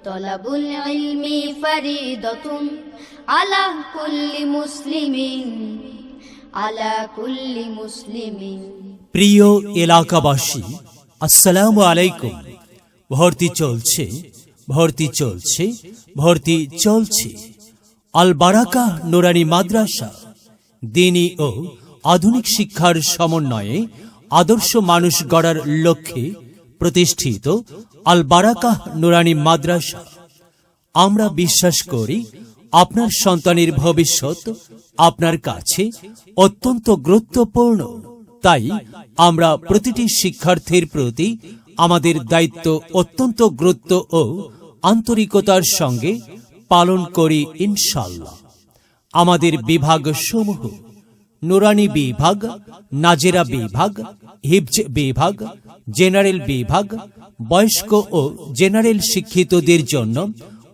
তলাবুল ইলমি ফরিদাতুন আলা কুল্লি মুসলিমিন, আলা কুল্লি মুসলিমিন। প্রিয় এলাকাবাসী, আসসালামু আলাইকুম। ভর্তি চলছে, ভর্তি চলছে, ভর্তি চলছে। আল বারাকা নুরানি মাদ্রাসা দ্বীনি ও আধুনিক শিক্ষার সমন্বয়ে আদর্শ মানুষ গড়ার লক্ষ্যে প্রতিষ্ঠিত আল বারাকা নুরানি মাদ্রাসা। আমরা বিশ্বাস করি আপনার সন্তানের ভবিষ্যৎ আপনার কাছে অত্যন্ত গুরুত্বপূর্ণ। তাই আমরা প্রতিটি শিক্ষার্থীর প্রতি আমাদের দায়িত্ব অত্যন্ত গুরুত্ব ও আন্তরিকতার সঙ্গে পালন করি ইনশাআল্লাহ। আমাদের বিভাগ সমূহ: নুরানি বিভাগ, নাজেরা বিভাগ, হিফজ বিভাগ, জেনারেল বিভাগ। বয়স্ক ও জেনারেল শিক্ষিতদের জন্য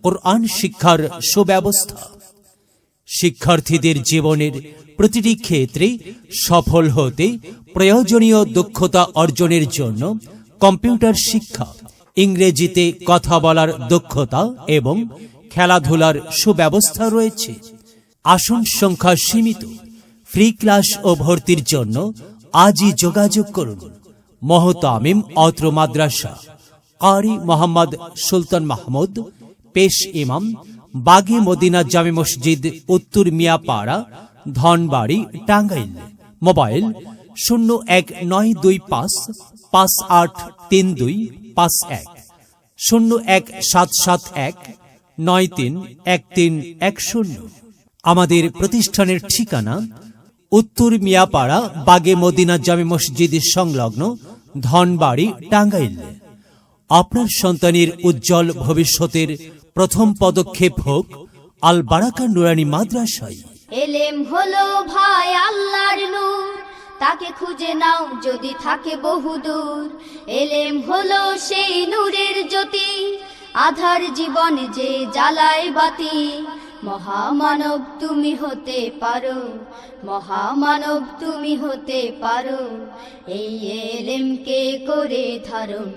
কোরআন শিক্ষার সুব্যবস্থা। শিক্ষার্থীদের জীবনের প্রতিটি ক্ষেত্রে সফল হতে প্রয়োজনীয় দক্ষতা অর্জনের জন্য কম্পিউটার শিক্ষা, ইংরেজিতে কথা বলার দক্ষতা এবং খেলাধুলার সুব্যবস্থা রয়েছে। আসন সংখ্যা সীমিত। ফ্রি ক্লাস ও ভর্তির জন্য আজই যোগাযোগ করুন। মোহতামিম অত্র মাদ্রাসা, কারি মোহাম্মদ সুলতান মাহমুদ, পেশ ইমাম, বাগে মদিনা জামে মসজিদ, উত্তর মিয়াপাড়া, ধনবাড়ি, টাঙ্গাইল। মোবাইল 019255833251, 01771931310। আমাদের প্রতিষ্ঠানের ঠিকানা উত্তর মিয়াপাড়া, বাগে মদিনা জামে মসজিদ সংলগ্ন, ধনবাড়ি, টাঙ্গাইল। আপনার সন্তানের উজ্জ্বল ভবিষ্যতের প্রথম পদক্ষেপ হোক আল বারাকা নুরানি মাদ্রাসায়। এলেম হলো ভাই আল্লাহর নূর, তাকে খুঁজে নাও যদি থাকে বহুদূর। এলেম হলো সেই নূরের জ্যোতি, আধার জীবনে যে জ্বালায় বাতি। মহামানব তুমি হতে পারো, মহামানব তুমি হতে পারো, এই এলেমকে করে ধারণ।